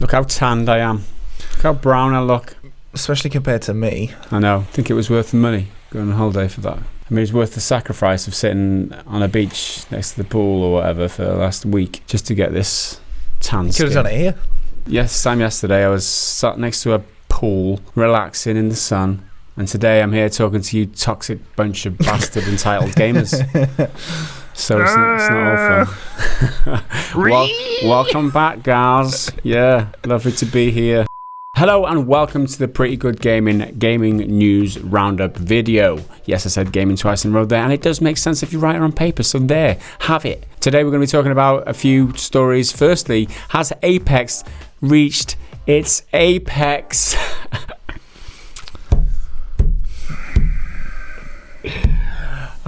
Look how tanned I am. Look how brown I look. Especially compared to me. I know. I think it was worth the money going on holiday for that. I mean, it was worth the sacrifice of sitting on a beach next to the pool or whatever for the last week just to get this tan skin. Could have done it here. Yes, time yesterday I was sat next to a pool, relaxing in the sun. And today I'm here talking to you toxic bunch of bastard entitled gamers. So it's not all fun. Welcome back, guys. Yeah, lovely to be here. Hello and welcome to the Pretty Good Gaming News Roundup video. Yes, I said gaming twice in a row there, and it does make sense if you write it on paper, so there, have it. Today we're going to be talking about a few stories. Firstly, has Apex reached its apex?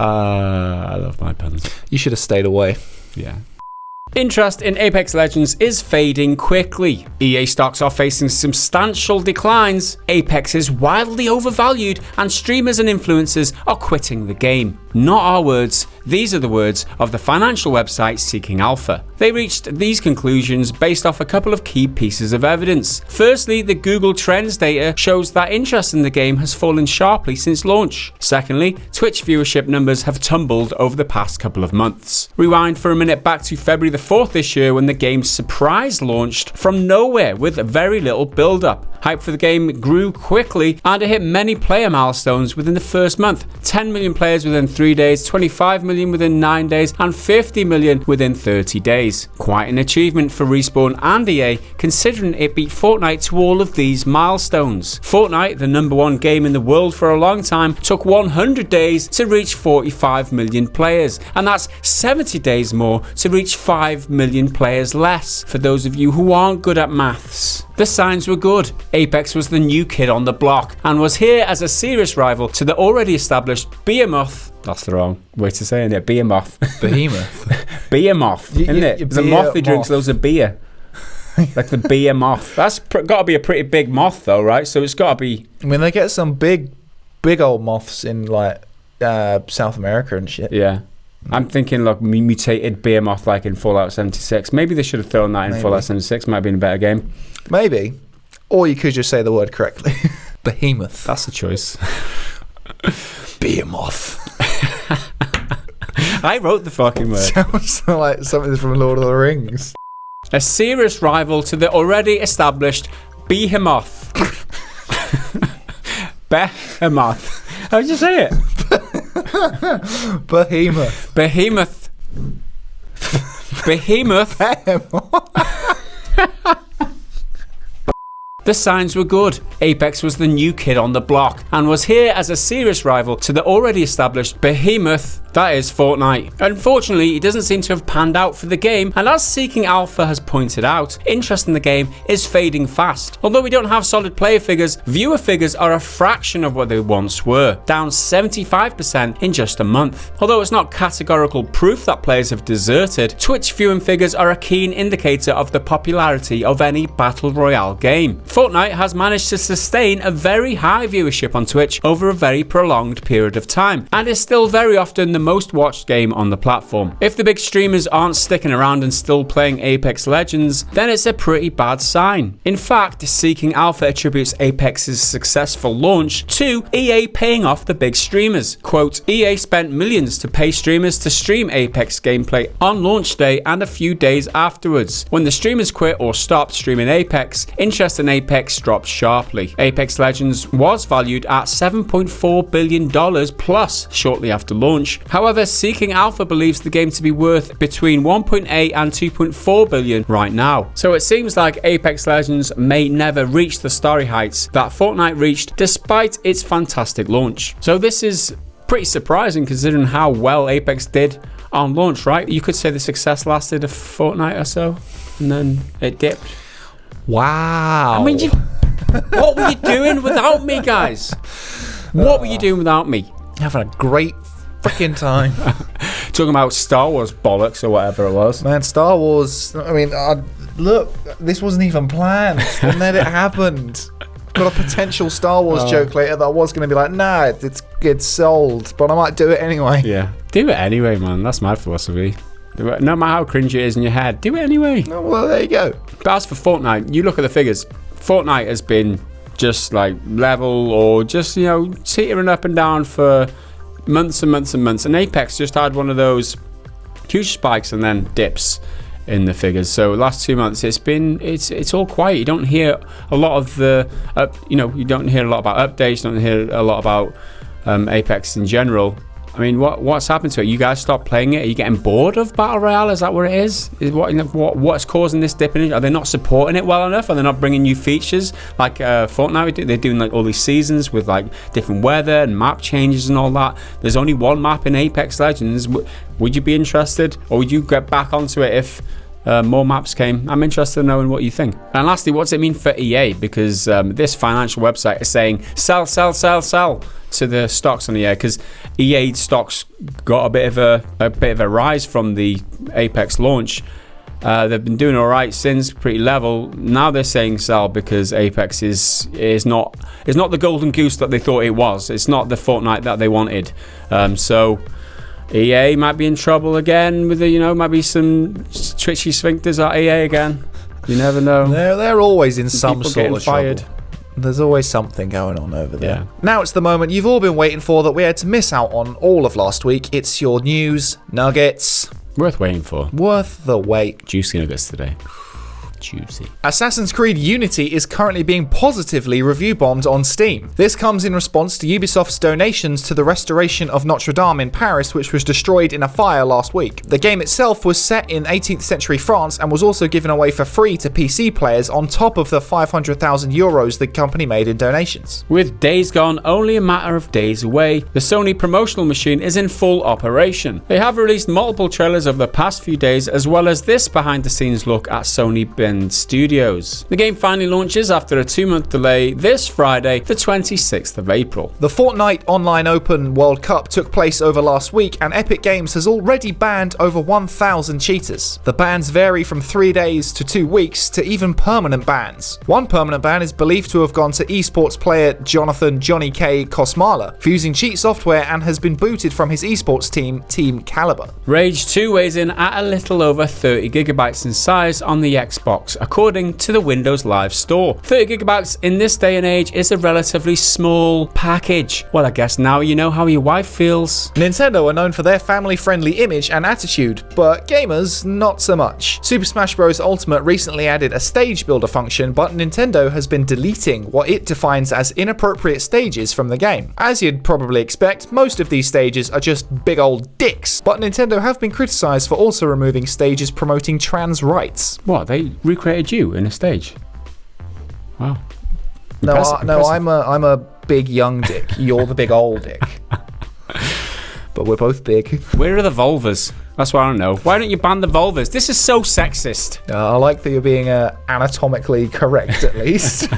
I love my puns. You should have stayed away. Yeah. Interest in Apex Legends is fading quickly. EA stocks are facing substantial declines. Apex is wildly overvalued, and streamers and influencers are quitting the game. Not our words, these are the words of the financial website Seeking Alpha. They reached these conclusions based off a couple of key pieces of evidence. Firstly, the Google Trends data shows that interest in the game has fallen sharply since launch. Secondly, Twitch viewership numbers have tumbled over the past couple of months. Rewind for a minute back to February the 4th this year when the game surprise launched from nowhere with very little build-up. Hype for the game grew quickly and it hit many player milestones within the first month. 10 million players within 3 days, 25 million within 9 days, and 50 million within 30 days. Quite an achievement for Respawn and EA, considering it beat Fortnite to all of these milestones. Fortnite, the #1 game in the world for a long time, took 100 days to reach 45 million players, and that's 70 days more to reach 5 million players less, for those of you who aren't good at maths. The signs were good. Apex was the new kid on the block and was here as a serious rival to the already established Behemoth. That's the wrong way to say it. Behemoth. Behemoth, isn't it? The moth he drinks loads of beer. Like the Behemoth. That's got to be a pretty big moth though, right? So it's got to be... I mean, they get some big old moths in like South America and shit. Yeah. I'm thinking like mutated Behemoth like in Fallout 76. Maybe they should have thrown that in Fallout 76. Might have been a better game. Maybe. Or you could just say the word correctly. Behemoth. That's the choice. Behemoth. I wrote the fucking word. Sounds like something from Lord of the Rings. A serious rival to the already established Behemoth. Behemoth. How'd you say it? Behemoth. Behemoth. Behemoth. The signs were good. Apex was the new kid on the block and was here as a serious rival to the already established Behemoth, that is Fortnite. Unfortunately, it doesn't seem to have panned out for the game, and as Seeking Alpha has pointed out, interest in the game is fading fast. Although we don't have solid player figures, viewer figures are a fraction of what they once were, down 75% in just a month. Although it's not categorical proof that players have deserted, Twitch viewing figures are a keen indicator of the popularity of any Battle Royale game. Fortnite has managed to sustain a very high viewership on Twitch over a very prolonged period of time, and is still very often the most watched game on the platform. If the big streamers aren't sticking around and still playing Apex Legends, then it's a pretty bad sign. In fact, Seeking Alpha attributes Apex's successful launch to EA paying off the big streamers. Quote, EA spent millions to pay streamers to stream Apex gameplay on launch day and a few days afterwards. When the streamers quit or stopped streaming Apex, interest in Apex dropped sharply. Apex Legends was valued at $7.4 billion plus shortly after launch. However, Seeking Alpha believes the game to be worth between 1.8 and 2.4 billion right now. So it seems like Apex Legends may never reach the starry heights that Fortnite reached despite its fantastic launch. So this is pretty surprising considering how well Apex did on launch, right? You could say the success lasted a fortnight or so and then it dipped. Wow. I mean, what were you doing without me, guys? What were you doing without me? Having a great freaking time. Talking about Star Wars bollocks or whatever it was. Man, Star Wars, I mean, look, this wasn't even planned. And then it happened. Got a potential Star Wars joke later that I was going to be like, nah, it's sold, but I might do it anyway. Yeah. Do it anyway, man. That's my philosophy. No matter how cringy it is in your head, do it anyway. Oh, well, there you go. But as for Fortnite, you look at the figures. Fortnite has been just like level or just, teetering up and down for months and months and months. And Apex just had one of those huge spikes and then dips in the figures. So last 2 months it's all quiet. You don't hear a lot of you don't hear a lot about updates, you don't hear a lot about Apex in general. I mean, what's happened to it? You guys stop playing it? Are you getting bored of Battle Royale? Is that what it is? What's causing this dip in it? Are they not supporting it well enough? Are they not bringing new features like Fortnite? They're doing like all these seasons with like different weather and map changes and all that. There's only one map in Apex Legends. Would you be interested, or would you get back onto it if more maps came? I'm interested in knowing what you think. And lastly, what's it mean for EA? Because this financial website is saying sell to the stocks on EA, because EA stocks got a bit of a rise from the Apex launch. They've been doing all right since, pretty level. Now they're saying sell because Apex is not the golden goose that they thought it was. It's not the Fortnite that they wanted. So EA might be in trouble again with might be some twitchy sphincters at EA again. You never know. They're always in some People sort of fired. trouble. There's always something going on over there. Yeah. Now it's the moment you've all been waiting for that we had to miss out on all of last week. It's your news nuggets. Worth waiting for. Worth the wait. Juicy nuggets today. Juicy. Assassin's Creed Unity is currently being positively review bombed on Steam. This comes in response to Ubisoft's donations to the restoration of Notre Dame in Paris, which was destroyed in a fire last week. The game itself was set in 18th century France and was also given away for free to PC players on top of the 500,000 euros the company made in donations. With Days Gone only a matter of days away, the Sony promotional machine is in full operation. They have released multiple trailers over the past few days, as well as this behind the scenes look at Sony Studios. The game finally launches after a 2-month delay this Friday, the 26th of April. The Fortnite Online Open World Cup took place over last week, and Epic Games has already banned over 1,000 cheaters. The bans vary from 3 days to 2 weeks to even permanent bans. One permanent ban is believed to have gone to esports player Jonathan Johnny K. Kosmala for using cheat software and has been booted from his esports team, Team Caliber. Rage 2 weighs in at a little over 30 gigabytes in size on the Xbox, according to the Windows Live Store. 30 gigabytes in this day and age is a relatively small package. Well, I guess now you know how your wife feels. Nintendo are known for their family-friendly image and attitude, but gamers not so much. Super Smash Bros. Ultimate recently added a stage builder function, but Nintendo has been deleting what it defines as inappropriate stages from the game. As you'd probably expect, most of these stages are just big old dicks, but Nintendo have been criticized for also removing stages promoting trans rights. What, they recreated you in a stage? Wow. No, I'm a big young dick. You're the big old dick. But we're both big. Where are the vulvas? That's what I don't know. Why don't you ban the vulvas? This is so sexist. I like that you're being anatomically correct, at least.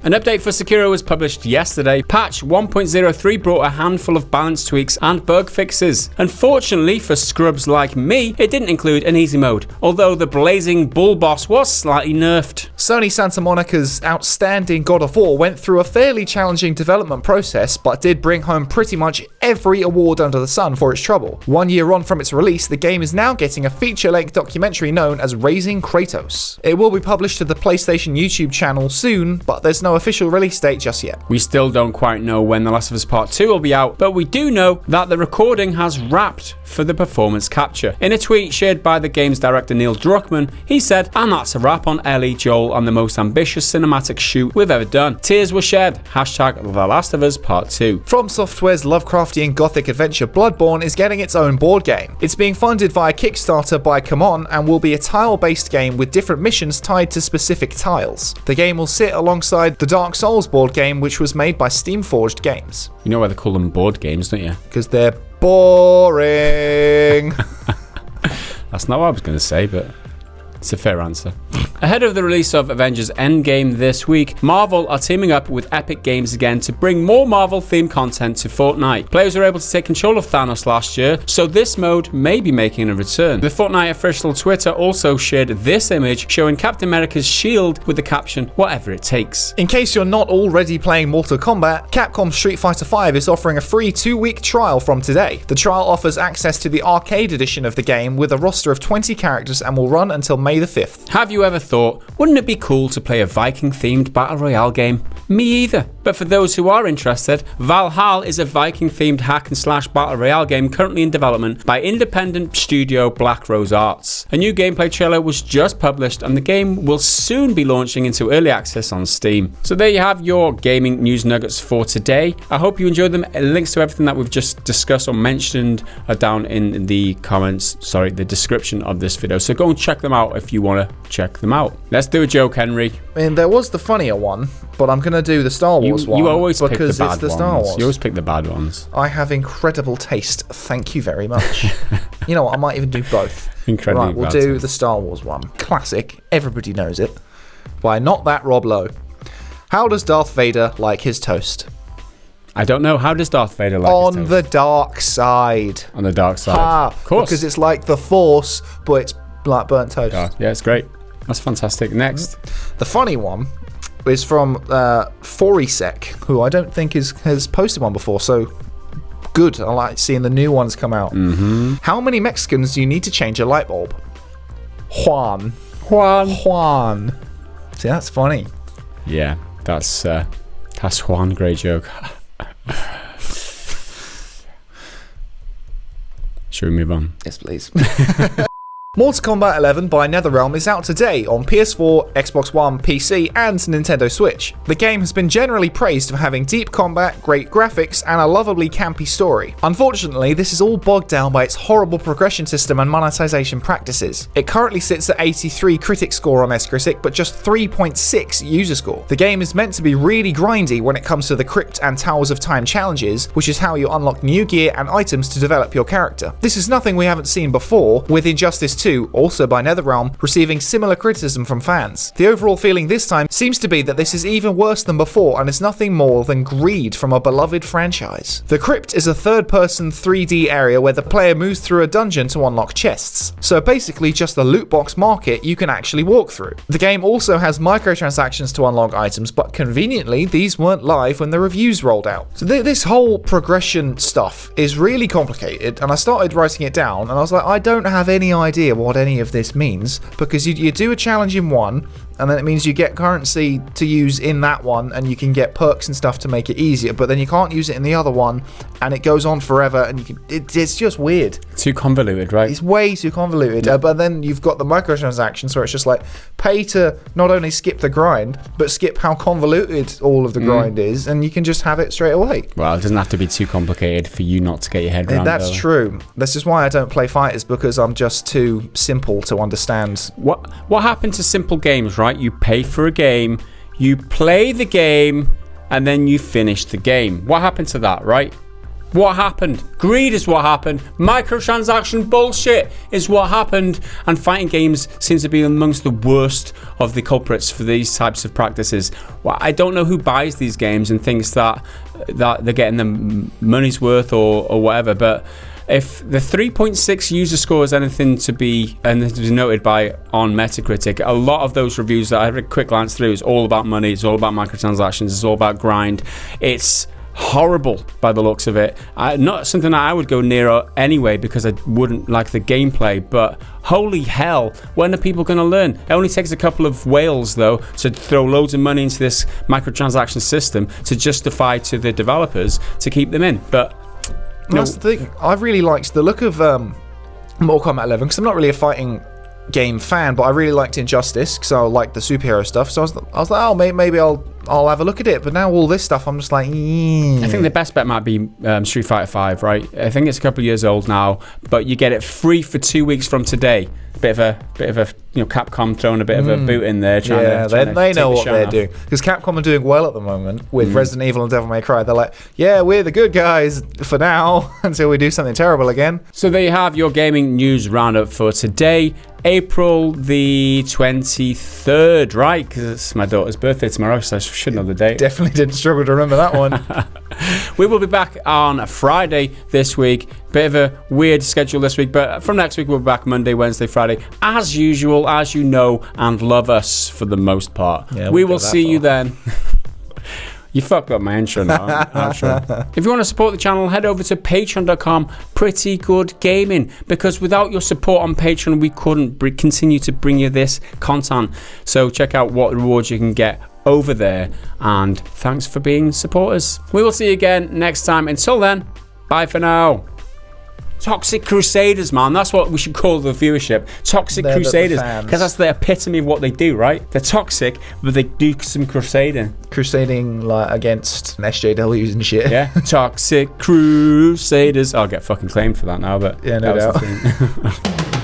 An update for Sekiro was published yesterday. Patch 1.03 brought a handful of balance tweaks and bug fixes. Unfortunately for scrubs like me, it didn't include an easy mode, although the blazing bull boss was slightly nerfed. Sony Santa Monica's outstanding God of War went through a fairly challenging development process, but did bring home pretty much every award under the sun for its trouble. 1 year on from its release, the game is now getting a feature-length documentary known as Raising Kratos. It will be published to the PlayStation YouTube channel soon, but there's no official release date just yet. We still don't quite know when The Last of Us Part 2 will be out, but we do know that the recording has wrapped for the performance capture. In a tweet shared by the game's director Neil Druckmann, he said, "And that's a wrap on Ellie, Joel, and the most ambitious cinematic shoot we've ever done. Tears were shed. Hashtag The Last of Us Part 2. From Software's Lovecraftian gothic adventure Bloodborne is getting its own board game. It's being funded via Kickstarter by Come On and will be a tile-based game with different missions tied to specific tiles. The game will sit alongside the Dark Souls board game, which was made by Steamforged Games. You know why they call them board games, don't you? Because they're boring. That's not what I was going to say, but It's a fair answer. Ahead of the release of Avengers Endgame this week, Marvel are teaming up with Epic Games again to bring more Marvel-themed content to Fortnite. Players were able to take control of Thanos last year, so this mode may be making a return. The Fortnite official Twitter also shared this image showing Captain America's shield with the caption, "Whatever it takes." In case you're not already playing Mortal Kombat, Capcom's Street Fighter V is offering a free 2-week trial from today. The trial offers access to the arcade edition of the game with a roster of 20 characters and will run until May the 5th. Have you ever thought, wouldn't it be cool to play a Viking-themed Battle Royale game? Me either. But for those who are interested, Valhalla is a Viking-themed hack-and-slash Battle Royale game currently in development by independent studio Black Rose Arts. A new gameplay trailer was just published and the game will soon be launching into early access on Steam. So there you have your gaming news nuggets for today. I hope you enjoyed them. Links to everything that we've just discussed or mentioned are down in the the description of this video. So go and check them out if you want to check them out. Let's do a joke, Henry. I mean, there was the funnier one, but I'm going to do the Star Wars one. You always pick the because bad it's the ones. Star Wars. You always pick the bad ones. I have incredible taste. Thank you very much. You know what? I might even do both. Incredibly Right, we'll bad do taste. the Star Wars one. Classic. Everybody knows it. By Not That Rob Lowe. How does Darth Vader like his toast? I don't know. How does Darth Vader like On his the toast? dark side. On the dark side. Of course. Because it's like the Force, but it's like burnt toast. Yeah, it's great. That's fantastic. Next. The funny one is from Forisec, who I don't think has posted one before, so good. I like seeing the new ones come out. Mm-hmm. How many Mexicans do you need to change a light bulb? Juan. See, that's funny. Yeah, that's Juan. Great joke. Should we move on? Yes, please. Mortal Kombat 11 by NetherRealm is out today on PS4, Xbox One, PC, and Nintendo Switch. The game has been generally praised for having deep combat, great graphics, and a lovably campy story. Unfortunately, this is all bogged down by its horrible progression system and monetization practices. It currently sits at 83 critic score on Metacritic, but just 3.6 user score. The game is meant to be really grindy when it comes to the Crypt and Towers of Time challenges, which is how you unlock new gear and items to develop your character. This is nothing we haven't seen before, with Injustice 2, also by NetherRealm, receiving similar criticism from fans. The overall feeling this time seems to be that this is even worse than before and is nothing more than greed from a beloved franchise. The Crypt is a third-person 3D area where the player moves through a dungeon to unlock chests, so basically just a loot box market you can actually walk through. The game also has microtransactions to unlock items, but conveniently these weren't live when the reviews rolled out. So this whole progression stuff is really complicated, and I started writing it down and I was like, I don't have any idea what any of this means, because you do a challenge in one and then it means you get currency to use in that one and you can get perks and stuff to make it easier, but then you can't use it in the other one and it goes on forever and it's just weird. Too convoluted, right? It's way too convoluted. But then you've got the microtransactions where it's just like pay to not only skip the grind but skip how convoluted all of the grind is, and you can just have it straight away. Well, it doesn't have to be too complicated for you not to get your head around. That's true. This is why I don't play fighters, because I'm just too simple to understand. What happened to simple games, right? You pay for a game, you play the game, and then you finish the game. What happened to that, right? What happened? Greed is what happened. Microtransaction bullshit is what happened. And fighting games seems to be amongst the worst of the culprits for these types of practices. Well, I don't know who buys these games and thinks that they're getting the money's worth or whatever, but if the 3.6 user score is anything to be noted by on Metacritic, a lot of those reviews that I had a quick glance through is all about money, it's all about microtransactions, it's all about grind. It's horrible by the looks of it. Not something that I would go near anyway, because I wouldn't like the gameplay, but holy hell, when are people going to learn? It only takes a couple of whales though to throw loads of money into this microtransaction system to justify to the developers to keep them in. But that's the thing. I really liked the look of Mortal Kombat 11, because I'm not really a fighting game fan, but I really liked Injustice because I like the superhero stuff. So I was like, oh, maybe I'll have a look at it. But now all this stuff, I'm just like, I think the best bet might be Street Fighter 5, right? I think it's a couple of years old now, but you get it free for 2 weeks from today. Bit of a Capcom throwing a bit of a boot in there. They know what they're doing, because Capcom are doing well at the moment with Resident Evil and Devil May Cry. They're like, yeah, we're the good guys for now until we do something terrible again. So there you have your gaming news roundup for today. April the 23rd, right? Because it's my daughter's birthday tomorrow, so I should know the date. Definitely didn't struggle to remember that one. We will be back on a Friday this week. Bit of a weird schedule this week, but from next week we'll be back Monday, Wednesday, Friday, as usual, as you know and love us for the most part. Yeah, we will see you then. You fucked up my intro now. Outro. If you want to support the channel, head over to patreon.com, Pretty Good Gaming, because without your support on Patreon, we couldn't continue to bring you this content. So check out what rewards you can get over there, and thanks for being supporters. We will see you again next time. Until then, bye for now. Toxic Crusaders, man. That's what we should call the viewership. Toxic Crusaders. Because that's the epitome of what they do, right? They're toxic, but they do some crusading. Crusading like against SJWs and shit. Yeah. Toxic Crusaders. I'll get fucking claimed for that now, but yeah, no doubt.